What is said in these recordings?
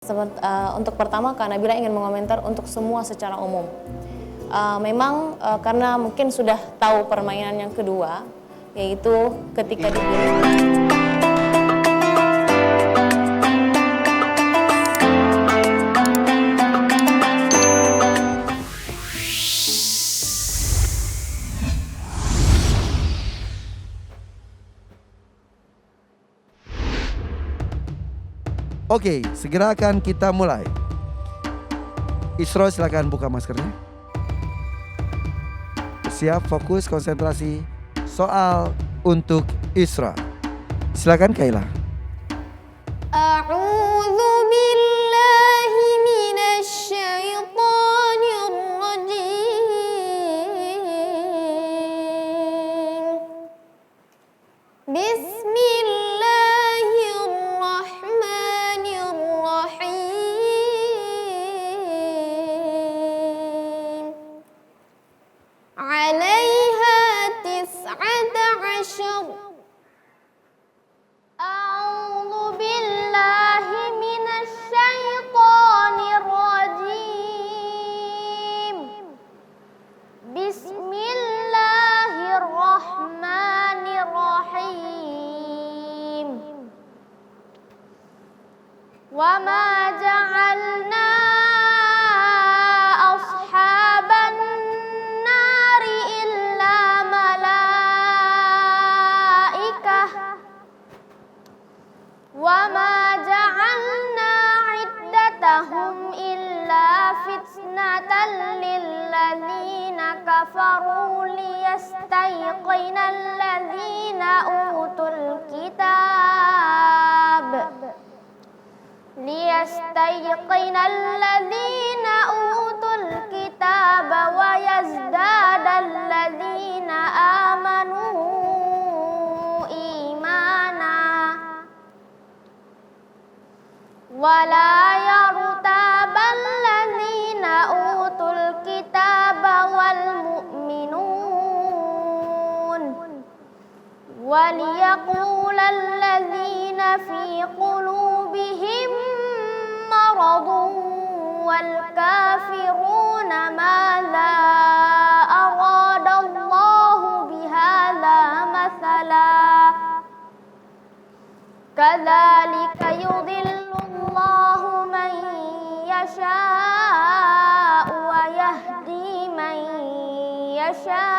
Untuk pertama Kak Nabila ingin mengomentar untuk semua secara umum. Memang karena mungkin sudah tahu permainan yang kedua, yaitu ketika dibeli. Oke, segera akan kita mulai. Isra, silakan buka maskernya. Siap, fokus, konsentrasi. Soal untuk Isra. Silakan Kaila. A'udzu billahi minasy syaithanir rajim. Bismillahirrahmanirrahim. 'Alaiha 19. A'udzu billahi minasy syaithanir rajim. Bismillahirrahmanirrahim. Wa ma ja'alna ashaban nari illa malaikah. Wa ma ja'alna 'iddatahum illa fitnatan lil ladzina kafaru liyastayqinal ladzina utul kitab. Liyastayqinal ladzina utul kitab wa yazdadal ladzina amanu imana. Wala yartabal ladzina utul kitaba wal mu'minun. Waliyaqulal ladzina fi qulubihim maradun wal kafiruna madza aradallahu bihadza mathala. Kadzalika yudhillullahu man yasha'u wa yahdi man yasha'.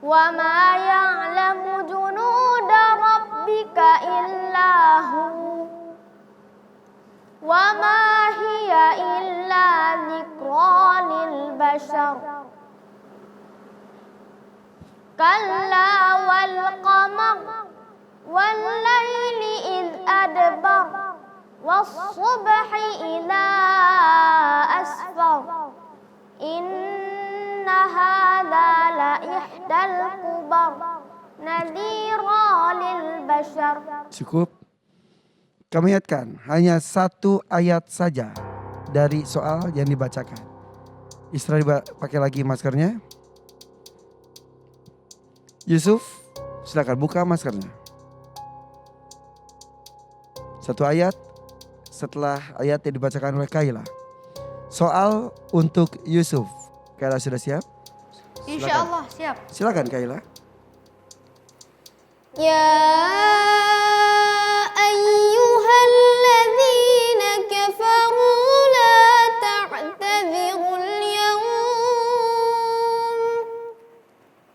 Wa ma ya'lamu junuda rabbika illa hu. Wa ma hiya illa dzikra lil bashar. Kalla wal qamar wal laili id adbar was subhi idza asfar. Inna hadza la ihdal kubar nadhira lil bashar. Cukup. Kami ingatkan, hanya satu ayat saja dari soal yang dibacakan. Isra, pakai lagi maskernya. Yusuf, silakan buka maskernya. Satu ayat setelah ayat yang dibacakan oleh Kaila. Soal untuk Yusuf. Kaila sudah siap? Insyaallah siap. Silakan Kaila. Ya ayyuhalladzina kafaru la ta'tadzirul yawm.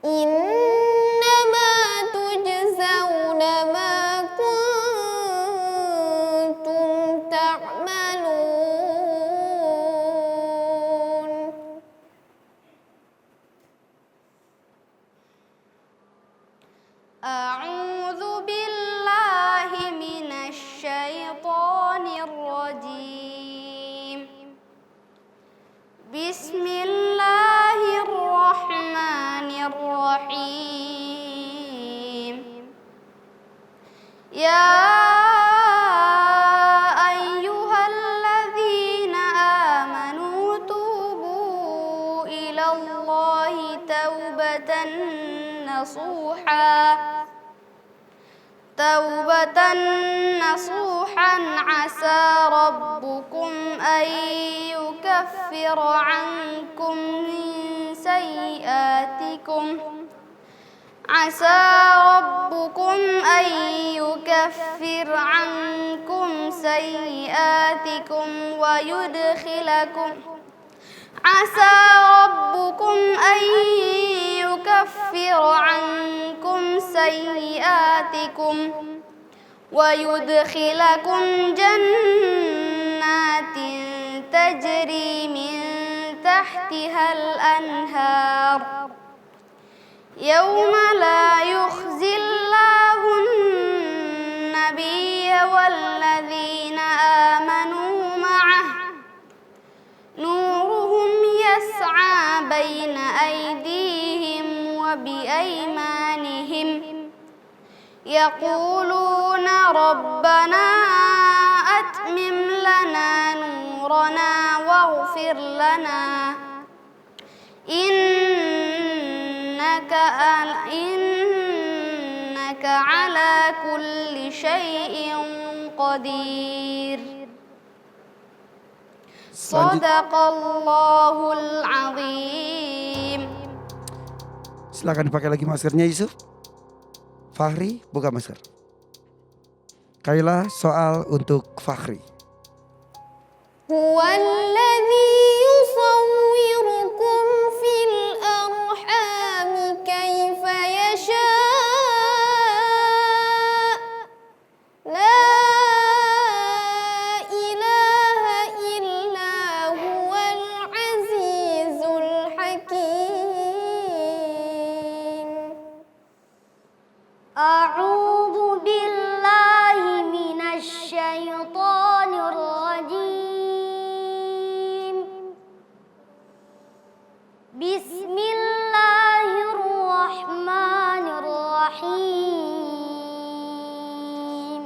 Innama tujzauna ma kuntum ta'malun. A'udzu billahi minasy syaithanir rajim. Bismillahirrahmanirrahim. Ya ayyuhalladzina amanu tubu ilallahi taubatan nasuha. Taubatan عسى ربكم أن يكفر عنكم من سيئاتكم عسى ربكم أن يكفر عنكم سيئاتكم ويدخلكم عسى ربكم أن يكفر عنكم سيئاتكم ويدخلكم جنات تجري من تحتها الأنهار يوم لا يخزي الله النبي والذين آمنوا معه نورهم يسعى بين أيديهم وبأيمانهم يقولون ربنا أتمم لنا نورنا واغفر لنا إنك على كل شيء قدير Sadaqallahul azim. Silakan dipakai lagi maskernya Yusuf. Fahri buka masker. Kaila soal untuk Fahri. Huwallazi yusawwirukum fil arhami kaifa yasha. La ilaha illa huwal azizul hakim. A'udzu billahi minasy syaithanir rajim. Bismillahirrahmanirrahim.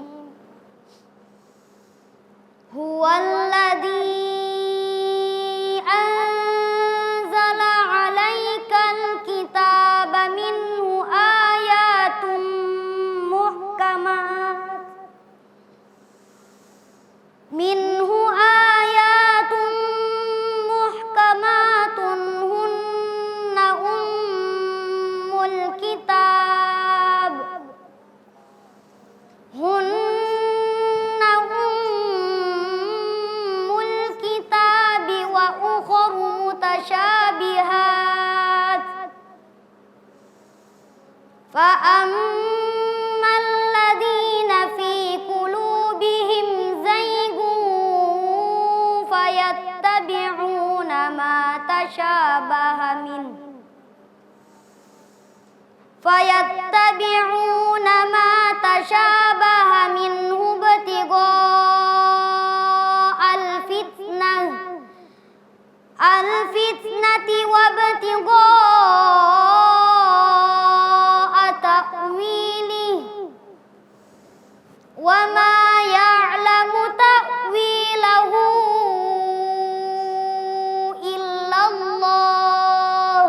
Huwallazi anzala 'alaikal kitaba minhu ayatun muhkamat hunna ummul kitab wa ukharu mutasyabihat fa ammal ladina fi qulubihim zaygun fayattabi'una ma tashabaha minhu ibtigha'al fitnati wa ibtigha'a ta'wilihi wa ma ya'lamu ta'wilahu illallah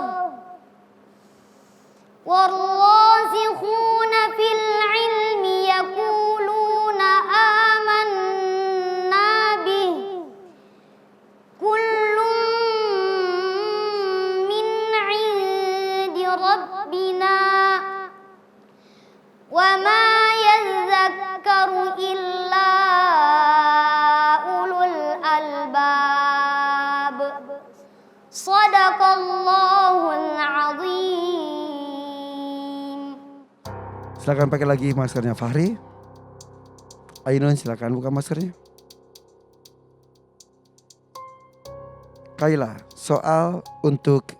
warrasikhuna fil ilmi yaquluna amanna bihi kullun min 'indi rabbina wa ma yadhakkaru illa ulul albab. Sadaqallahul azim. Silakan pakai lagi maskernya Fahri. Ainun silakan buka maskernya. Kaila soal untuk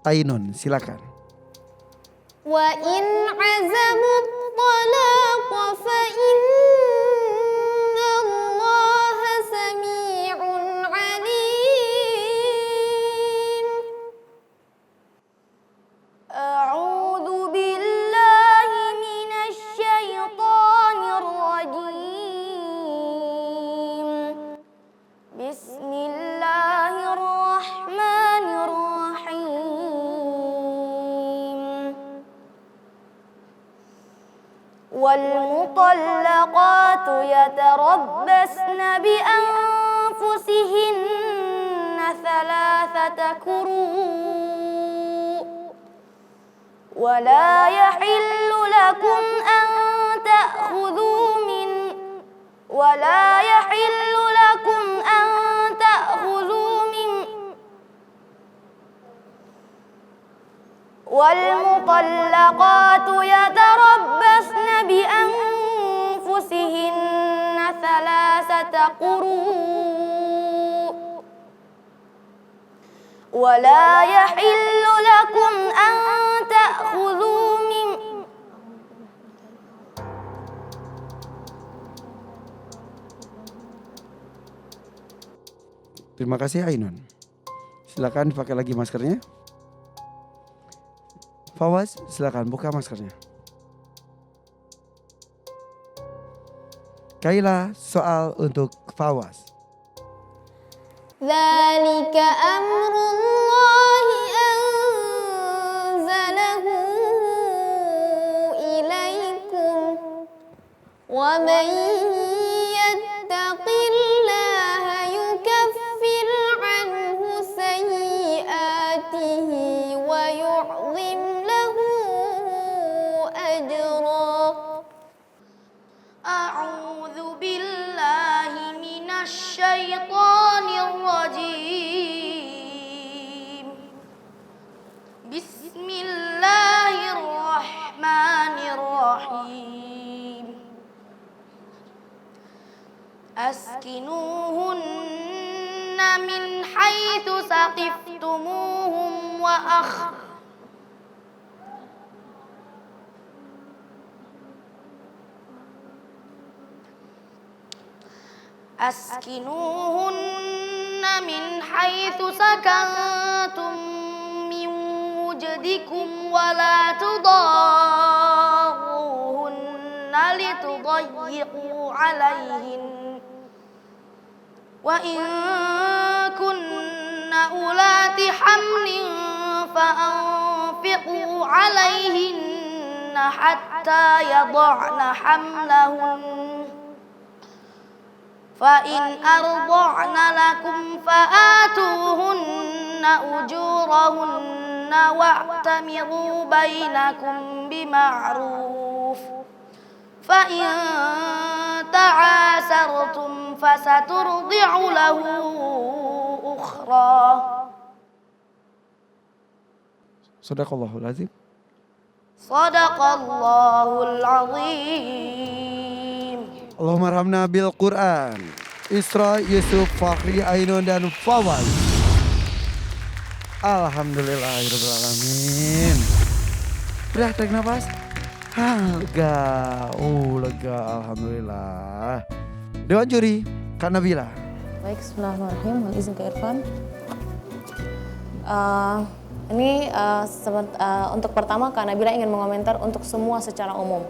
Ainun silakan. Wa in azamu talaqa fa inna Allaha sami'un alim. A'udzu billahi minasy syaithanir rajim. Bismillahirrahmanirrahim. Wal والمطلقات يتربصن بأنفسهن ثلاثة قروء ولا يحل لكم أن تأخذوا والمطلقات يتربصن بأنفسهن ثلاثة قروء ولا يحل لكم أن تأخذوا Terima kasih Ainun. Silakan dipakai lagi maskernya. Fawaz, silakan buka maskernya. Kaila, soal untuk Fawaz. Dzalika amrullahi anzalahu ilaikum wa man yattaqillaha yukaffir anhu sayyi'atihi wa yu'zim lahu ajra. A'udzu billahi minasy syaithanir rajim. Bismillahirrahmanirrahim. Askinuhunna min haitsu saqiftumuhum Askinuhunna min haitsu sakantum min wujdikum wa la tudarruhunna litudayyiqu alaihin wa in kunna ulati hamlin fa anfiqu alaihinna hatta yad'na hamlahun فإن أرضعن لكم فآتوهن أجورهن واعتمروا بينكم بمعروف فإن تعاسرتم فسترضع له أخرى. Sadaqallahul azim. Sadaqallahul azim. Allahumma arhamna bil Quran. Isra, Yusuf, Fakhri, Ainun dan Fawaz. Alhamdulillahirabbil alamin. Udah tarik nafas. Lega. Lega alhamdulillah. Dewan juri Kak Nabila. Baik, bismillahirrahmanirrahim. Mohon izin ke Irfan. Untuk pertama Kak Nabila ingin mengomentar untuk semua secara umum.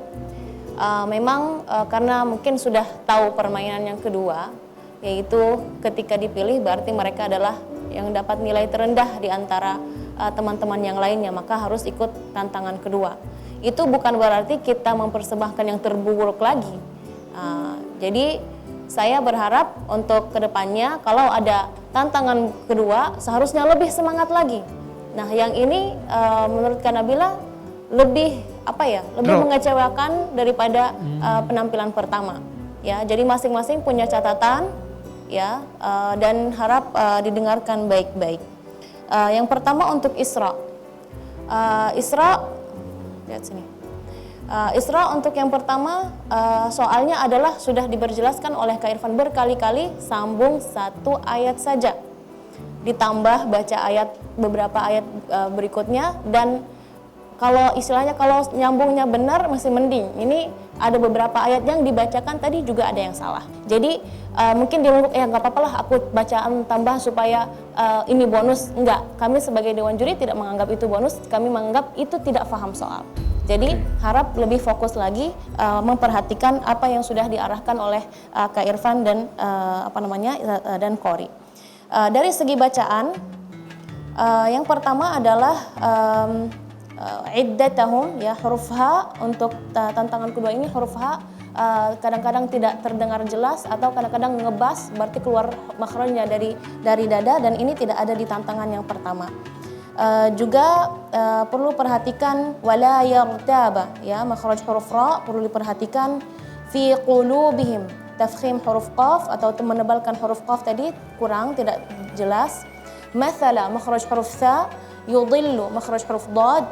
Memang karena mungkin sudah tahu permainan yang kedua, yaitu ketika dipilih berarti mereka adalah yang dapat nilai terendah di antara teman-teman yang lainnya, maka harus ikut tantangan kedua. Itu bukan berarti kita mempersembahkan yang terburuk lagi. Jadi saya berharap untuk kedepannya kalau ada tantangan kedua seharusnya lebih semangat lagi. Nah yang ini menurut Kak Nabila lebih mengecewakan daripada penampilan pertama. Ya, jadi masing-masing punya catatan, ya, dan harap didengarkan baik-baik. Yang pertama untuk Isra. Lihat sini. Isra untuk yang pertama soalnya adalah sudah diperjelaskan oleh Kak Irfan berkali-kali, sambung satu ayat saja. Ditambah baca beberapa ayat berikutnya, dan kalau istilahnya kalau nyambungnya benar masih mending. Ini ada beberapa ayat yang dibacakan tadi juga ada yang salah. Jadi mungkin dia menganggap nggak apa-apa lah aku bacaan tambah supaya ini bonus. Enggak, kami sebagai Dewan Juri tidak menganggap itu bonus, kami menganggap itu tidak paham soal. Jadi harap lebih fokus lagi memperhatikan apa yang sudah diarahkan oleh Kak Irfan dan dan Qori. Dari segi bacaan, yang pertama adalah iddatahum, ya, huruf H untuk tantangan kedua ini huruf H kadang-kadang tidak terdengar jelas atau kadang-kadang ngebas berarti keluar makhrajnya dari dada, dan ini tidak ada di tantangan yang pertama. Juga perlu perhatikan wala yartaba, ya, makhraj huruf ra perlu diperhatikan. Fi qulubihim, tafkhim huruf qaf atau menebalkan huruf qaf tadi kurang, tidak jelas. Mathala makhraj huruf tha, yudillu makhraj huruf dad,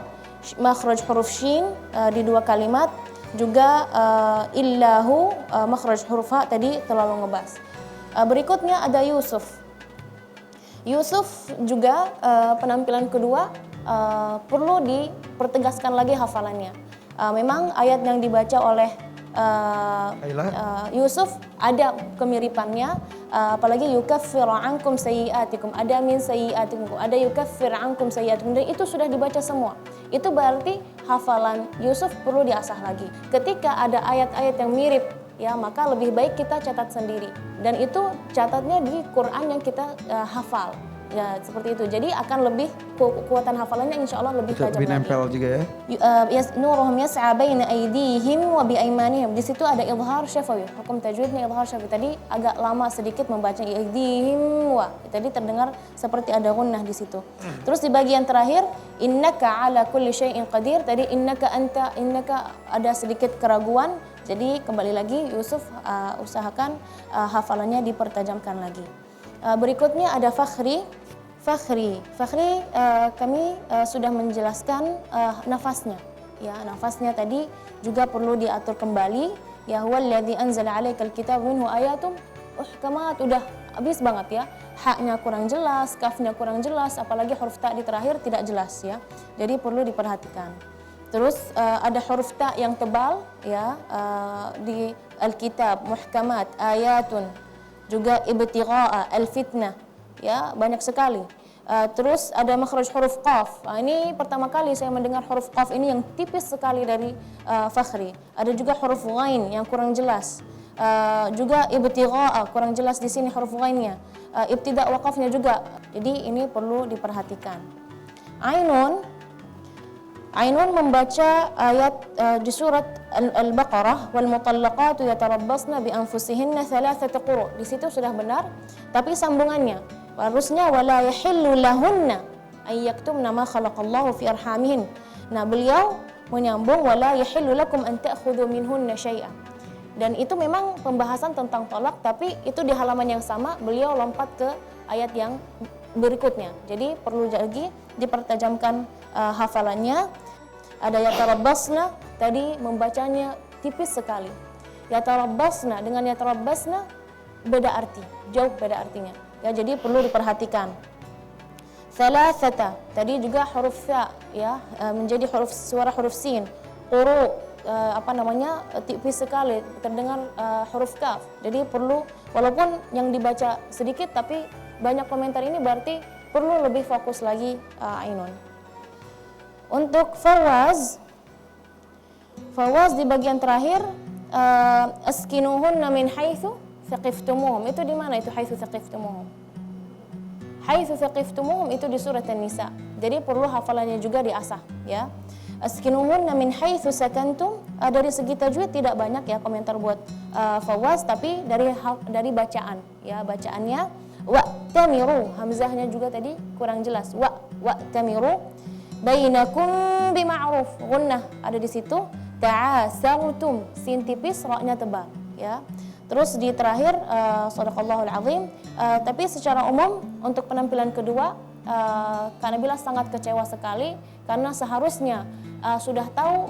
makhraj huruf shin di dua kalimat. Juga illahu makhraj huruf ha tadi terlalu ngebas. Berikutnya ada Yusuf. Yusuf juga penampilan kedua perlu dipertegaskan lagi hafalannya. Memang ayat yang dibaca oleh Yusuf ada kemiripannya, apalagi yukaffir ankum sayyiatikum, ada min sayyiatikum, ada yukaffir ankum sayyiatikum, dan itu sudah dibaca semua. Itu berarti hafalan Yusuf perlu diasah lagi. Ketika ada ayat-ayat yang mirip, ya, maka lebih baik kita catat sendiri, dan itu catatnya di Quran yang kita hafal. Ya, seperti itu. Jadi akan lebih kekuatan hafalannya insya Allah lebih tajam lebih lagi. nempel juga ya. Nuruhum yas'a baina aydihim wa bi aymanihim. Di situ ada idhar syafawi. Hukum tajwidnya idhar syafawi. Tadi agak lama sedikit membaca aydihim wa. Tadi terdengar seperti ada gunnah di situ. Terus di bagian terakhir innaka ala kulli syai'in qadir. Tadi innaka ada sedikit keraguan. Jadi kembali lagi Yusuf usahakan hafalannya dipertajamkan lagi. Berikutnya ada Fakhri. Fakhri kami sudah menjelaskan nafasnya. Ya, nafasnya tadi juga perlu diatur kembali. Ya, huwallazi anzala 'alaikal kitaba minhu ayatum uhkamat, udah habis banget ya. Haknya kurang jelas, kafnya kurang jelas, apalagi huruf ta di terakhir tidak jelas ya. Jadi perlu diperhatikan. Terus ada huruf ta yang tebal ya, di Alkitab, muhkamat, ayatun, juga ibtigha'a, al-fitnah. Ya, banyak sekali. Terus ada makhraj huruf qaf. Ini pertama kali saya mendengar huruf qaf ini yang tipis sekali dari Fakhri. Ada juga huruf ghain yang kurang jelas. Juga ibtigha'a kurang jelas di sini huruf ghainnya. Ibtida' waqafnya juga. Jadi ini perlu diperhatikan. Ainun membaca ayat di surat Al-Baqarah, wal mutallaqatu yatarabbasna bi anfusihinna thalathata quru'. Di situ sudah benar, tapi sambungannya harusnya wala yahillu lahunna ay yaktumna ma khalaqallahu fi arhamihin. Nah, beliau menyambung wala yahillu lakum an ta'khudhu minhunna syai'a. Dan itu memang pembahasan tentang tolak, tapi itu di halaman yang sama beliau lompat ke ayat yang berikutnya. Jadi perlu lagi dipertajamkan hafalannya. Ada yatarabbasna, tadi membacanya tipis sekali. Yatarabbasna dengan yatarabbasna beda arti, jauh beda artinya. Ya, jadi perlu diperhatikan. Thalathata, tadi juga huruf tha ya, menjadi suara huruf sin. Quru, tipis sekali terdengar huruf kaf. Jadi perlu, walaupun yang dibaca sedikit tapi banyak komentar, ini berarti perlu lebih fokus lagi Ainun. Untuk fawaz di bagian terakhir, askinuhunna min haitsu thaqiftumuhum. Itu di mana itu haitsu thaqiftumuhum? Haitsu thaqiftumuhum itu di surat An-Nisa. Jadi perlu hafalannya juga diasah ya. Askinuhunna min haitsu sakantum. Dari segi tajwid tidak banyak ya komentar buat fawaz, tapi dari bacaan ya, bacaannya wa'tamiru, hamzahnya juga tadi kurang jelas. Wa'tamiru bainakum bima'ruf, gunnah ada di situ. Ta'asartum, sin tipis, ra-nya tebal ya. Terus di terakhir shadaqallahul azim. Tapi secara umum untuk penampilan kedua Kak Nabila sangat kecewa sekali karena seharusnya sudah tahu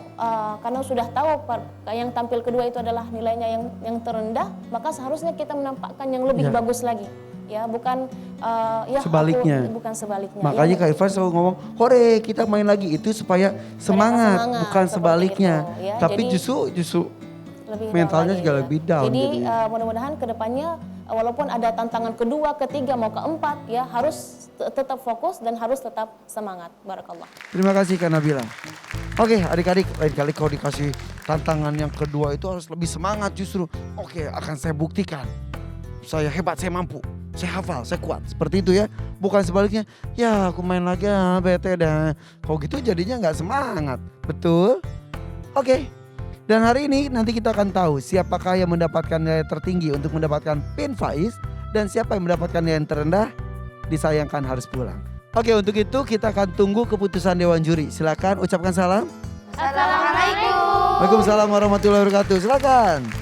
yang tampil kedua itu adalah nilainya yang terendah, maka seharusnya kita menampakkan yang lebih bagus lagi. Ya, bukan sebaliknya. Bukan sebaliknya. Makanya Kak Irfan selalu ngomong, "Hore, kita main lagi." Itu supaya semangat, bukan sebaliknya. Ya, tapi justru lebih mentalnya juga lebih down. Jadi mudah-mudahan kedepannya walaupun ada tantangan kedua, ketiga, mau keempat ya, harus tetap fokus dan harus tetap semangat. Barakallah. Terima kasih Kak Nabila. Oke, adik-adik, lain kali kalau dikasih tantangan yang kedua itu harus lebih semangat justru. Oke, akan saya buktikan. Saya hebat, saya mampu, saya hafal, saya kuat. Seperti itu ya. Bukan sebaliknya, ya aku main lagi bete dah. Kalau gitu jadinya nggak semangat. Betul? Oke. Dan hari ini nanti kita akan tahu siapakah yang mendapatkan nilai tertinggi untuk mendapatkan pin Faiz. Dan siapa yang mendapatkan nilai terendah disayangkan harus pulang. Oke, untuk itu kita akan tunggu keputusan Dewan Juri. Silakan ucapkan salam. Assalamualaikum. Waalaikumsalam warahmatullahi wabarakatuh. Silakan.